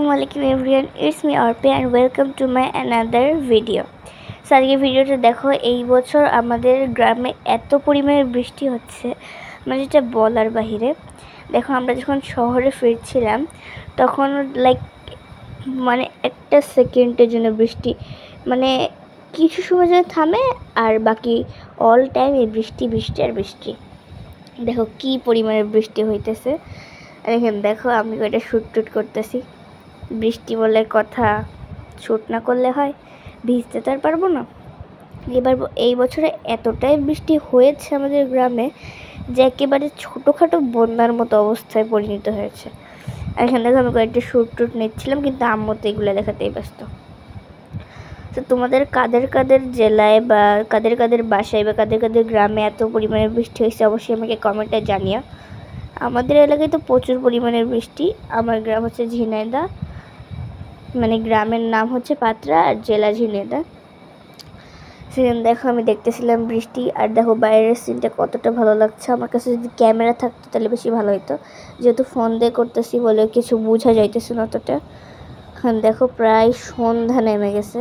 Assalamualaikum everyone, it's me Arpe and welcome to my another video. So আজকে ভিডিওটা দেখো, এই বছর আমাদের গ্রামে এত পরিমাণে বৃষ্টি হচ্ছে মানে যেটা বলার বাহিরে। দেখো আমরা যখন শহরে ফিরছিলাম তখন মানে একটা সেকেন্ডের জন্য বৃষ্টি মানে কিছু সময় যেন থামে আর বাকি অল টাইম এই বৃষ্টি বৃষ্টি আর বৃষ্টি। দেখো কি পরিমাণে বৃষ্টি হইতেছে। আর এখানে দেখো আমি এটা শ্যুট করতেছি। বৃষ্টি বলে কথা, শ্যুট না করলে হয়, ভিজতে তো আর পারবো না। এই বছরে এতটাই বৃষ্টি হয়েছে আমাদের গ্রামে যে একেবারে ছোটোখাটো বন্যার মতো অবস্থায় পরিণত হয়েছে। আর এখানে দেখো আমি কয়েকটা শ্যুট নিচ্ছিলাম, কিন্তু আম্মু তো এগুলো দেখাতেই ব্যস্ত। তো তোমাদের কাদের জেলায় বা কাদের বাসায় বা কাদের গ্রামে এত পরিমাণে বৃষ্টি হয়েছে অবশ্যই আমাকে কমেন্টে জানিও। আমাদের এলাকায় তো প্রচুর পরিমাণের বৃষ্টি। আমার গ্রাম হচ্ছে ঝিনাইদহ, মানে গ্রামের নাম হচ্ছে পাত্রা আর জেলা ঝিনাইদহ। সেখানে দেখো আমি দেখতেছিলাম বৃষ্টি, আর দেখো বাইরের সিনটা কতটা ভালো লাগছে। আমার কাছে যদি ক্যামেরা থাকতো তাহলে বেশি ভালো হতো, যেহেতু ফোন দিয়ে করতেছি বলে কিছু বোঝা যাইতেছে না অতটা। দেখো প্রায় সন্ধ্যা নেমে গেছে।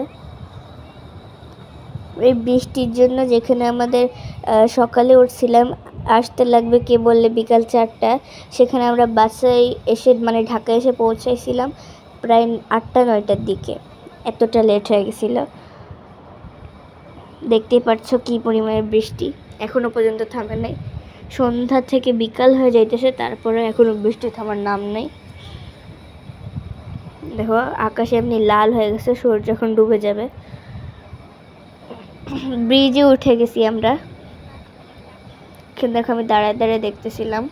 এই বৃষ্টির জন্য যেখানে আমাদের সকালে উঠছিলাম আসতে লাগবে কে বললে বিকাল 4টা, সেখানে আমরা বাসায় এসে মানে ঢাকায় এসে পৌঁছাইছিলাম প্রায় 8টা-9টার দিকে। এতটা লেট হয়ে গেছিলো। দেখতেই পাচ্ছ কি পরিমাণে বৃষ্টি, এখনও পর্যন্ত থামে নাই। সন্ধ্যা থেকে বিকাল হয়ে যাইতেছে, তারপরে এখনও বৃষ্টি থামার নাম নেই। দেখো আকাশে এমনি লাল হয়ে গেছে, সূর্য এখন ডুবে যাবে। ব্রিজে উঠে গেছি আমরা। দেখো আমি দাঁড়ায় দেখতেছিলাম।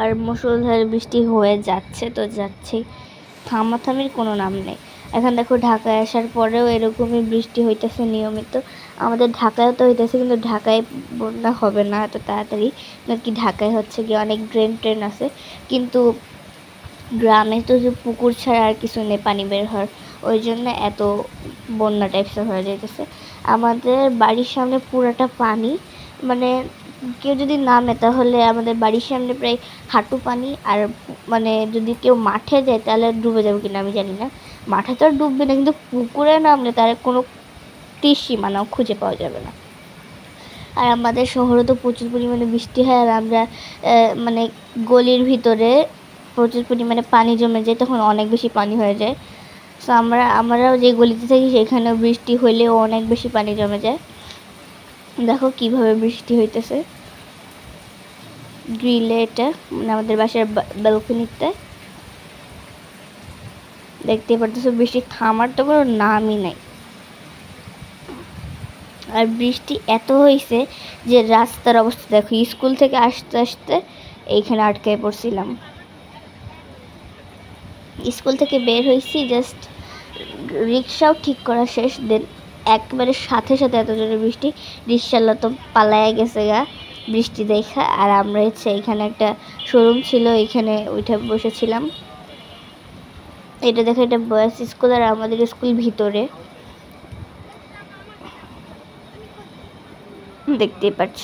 আর মুষলধারে বৃষ্টি হয়ে যাচ্ছে তো যাচ্ছেই, থামাথামির কোনো নাম নেই। এখন দেখো ঢাকায় আসার পরেও এরকমই বৃষ্টি হইতেছে নিয়মিত। আমাদের ঢাকায়ও তো হইতেছে, কিন্তু ঢাকায় বন্যা হবে না এত তাড়াতাড়ি, নাকি ঢাকায় হচ্ছে কি অনেক ড্রেন আছে, কিন্তু গ্রামে তো যে পুকুর ছাড়া আর কিছু নেই পানি বের হওয়ার, ওই জন্য এত বন্যা টাইপসের হয়ে যাইতেছে। আমাদের বাড়ির সামনে পুরাটা পানি, মানে কেউ যদি নামে তাহলে আমাদের বাড়ির সামনে প্রায় হাঁটু পানি। আর মানে যদি কেউ মাঠে যায় তাহলে ডুবে যাবে কিনা আমি জানি না, মাঠে তো আর ডুববে না, কিন্তু পুকুরে নামলে তার কোনো সীমানাও খুঁজে পাওয়া যাবে না। আর আমাদের শহরে তো প্রচুর পরিমাণে বৃষ্টি হয়, আর আমরা মানে গলির ভিতরে প্রচুর পরিমাণে পানি জমে যায়, তখন অনেক বেশি পানি হয়ে যায়। সো আমরাও যে গলিতে থাকি সেখানেও বৃষ্টি হইলেও অনেক বেশি পানি জমে যায়। দেখো কিভাবে বৃষ্টি হইতেছে গ্রিলে, এটা মানে আমাদের বাসার ব্যালকনিতে দেখতে পারতেছো। বৃষ্টি থামার তো কোনো নামই নাই। আর বৃষ্টি এত হয়েছে যে রাস্তার অবস্থা দেখো, স্কুল থেকে আসতে আসতে এইখানে আটকায় পড়ছিলাম। স্কুল থেকে বের হয়েছি, জাস্ট রিক্সাও ঠিক করা শেষ, দেন একবারে সাথে এত জোরে বৃষ্টি, রিক্সাওয়ালা তো পালায়া গেছে গা বৃষ্টি দেখা। আর আমরা হচ্ছে এখানে একটা শোরুম ছিল, এখানে উঠে বসেছিলাম। এটা দেখো, এটা বয়েজ স্কুল, আর আমাদের স্কুল ভিতরে দেখতেই পাচ্ছ।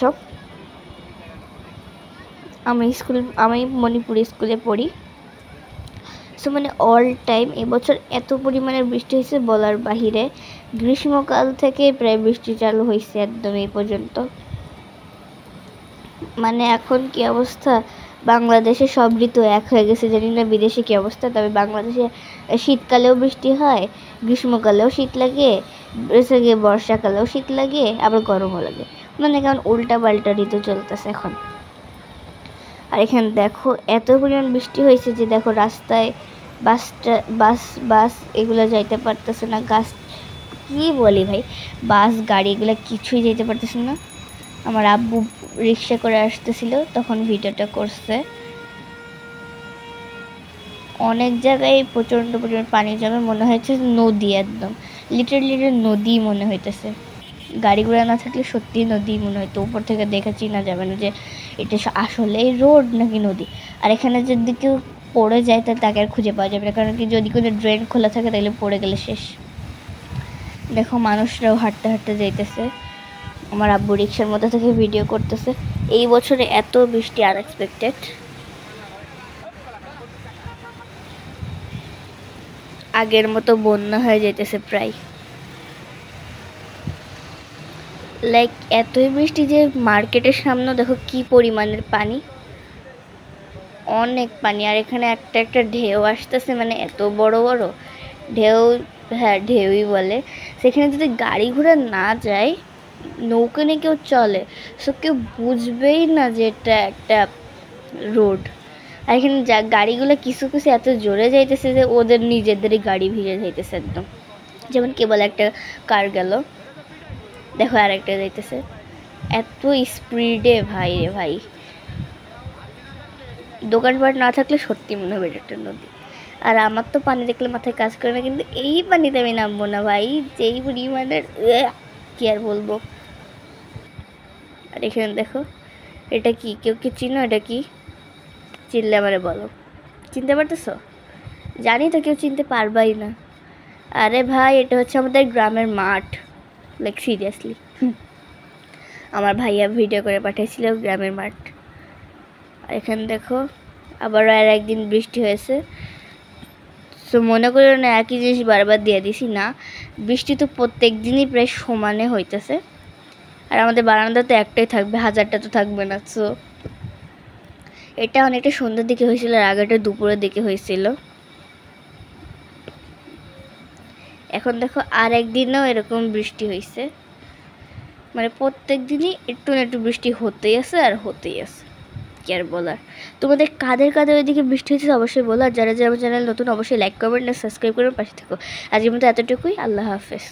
আমি মণিপুর স্কুলে পড়ি। সো মানে অল টাইম এবছর এত পরিমাণে বৃষ্টি হয়েছে বলার বাহিরে। গ্রীষ্মকাল থেকে প্রায় বৃষ্টি চালু হয়েছে একদম এই পর্যন্ত। মানে এখন কি অবস্থা, বাংলাদেশে সব ঋতু এক হয়ে গেছে, জানি না বিদেশে কি অবস্থা। তবে বাংলাদেশে শীতকালেও বৃষ্টি হয়, গ্রীষ্মকালেও শীত লাগে, বর্ষাকালেও শীত লাগে, আবার গরমও লাগে। মানে কেমন উল্টা পাল্টা ঋতু চলতেছে এখন। আর এখানে দেখো এত পরিমাণ বৃষ্টি হয়েছে যে দেখো রাস্তায় বাস এগুলো যাইতে পারতেছে না। গাছ কি বলি ভাই, বাস গাড়ি এগুলো কিছুই যেতে পারতেছে না। আমার আব্বু রিক্সা করে আসতেছিল, তখন ভিডিওটা করছে। অনেক জায়গায় প্রচণ্ড পরিমাণ পানি জমে, মনে হয়েছে নদী, একদম লিটারলি নদী মনে হইতেছে। গাড়ি ঘোড়া না থাকলে সত্যি নদী মনে হয়তো, উপর থেকে দেখে চিনা যাবে না যে এটা আসলেই রোড নাকি নদী। আর এখানে যদি কেউ পড়ে যায় তাহলে তাকে আর খুঁজে পাওয়া যাবে না, কারণ কি যদি কোনো ড্রেন খোলা থাকে তাহলে পড়ে গেলে শেষ। দেখো মানুষরাও হাঁটতে যাইতেছে। আমার আব্বু রিক্সার মধ্যে থেকে ভিডিও করতেছে। এই বছরে এত বৃষ্টি আনএক্সপেক্টেড। আগের মতো বন্যা হয়ে যাইতেছে প্রায়। লাইক এতই বৃষ্টি যে মার্কেটের সামনে দেখো কি পরিমাণের পানি, অনেক পানি। আর এখানে একটা একটা ঢেউ আসতেছে, মানে এত বড় বড় ঢেউ, হ্যাঁ ঢেউই বলে। সেখানে যদি গাড়ি ঘোড়া না যায়, নৌকা নিয়ে কেউ চলে, সো কেউ বুঝবেই না যে এটা একটা রোড। আর এখানে যা গাড়িগুলো কিছু কিছু এত জোরে যাইতেছে যে ওদের নিজেদেরই গাড়ি ভিজে যাইতেছে একদম। যেমন কেবল একটা কার গেল, দেখো আর একটা যাইতেছে এত স্পিডে, ভাই রে ভাই। দোকানপাট না থাকলে সত্যি মনে হবে এটা একটা নদী। আর আমার তো পানি দেখলে মাথায় কাজ করে না, কিন্তু এই পানিতে আমি নামবো না ভাই, যেই পরিমাণের কি আর বলবো। আর এখানে দেখো এটা কি, কেউ কি চিনো? এটা কি? চিনলে আমারে বলো। চিনতে পারতেছো? জানি তো কেউ চিনতে পারবাই না। আরে ভাই এটা হচ্ছে আমাদের গ্রামের মাঠ, লাইক সিরিয়াসলি। আমার ভাইয়া ভিডিও করে পাঠিয়েছিল গ্রামের মাঠ। আর এখানে দেখো আবারও আর একদিন বৃষ্টি হয়েছে। সো মনে করো না একই জিনিস বারবার দিয়ে দিছি, না, বৃষ্টি তো প্রত্যেক দিনই প্রায় সমানে হইতেছে। আর আমাদের বারান্দা তো একটাই থাকবে, হাজারটা তো থাকবে না। সো এটা অনেকটা সন্ধ্যার দিকে হয়েছিল, আর আগেটা দুপুরের দিকে হয়েছিল। এখন দেখো আর একদিনও এরকম বৃষ্টি হয়েছে, মানে প্রত্যেক দিনই একটু না একটু বৃষ্টি হতেই আছে আর হতেই আছে। কি আর বলার। তোমাদের কাদের কাদের ওইদিকে বৃষ্টি হয়েছে অবশ্যই বলো। আর যারা যারা আমার চ্যানেল নতুন অবশ্যই লাইক, কমেন্ট আর সাবস্ক্রাইব করে পাশে থেকো। আজকের মতো এতটুকুই, আল্লাহ হাফেজ।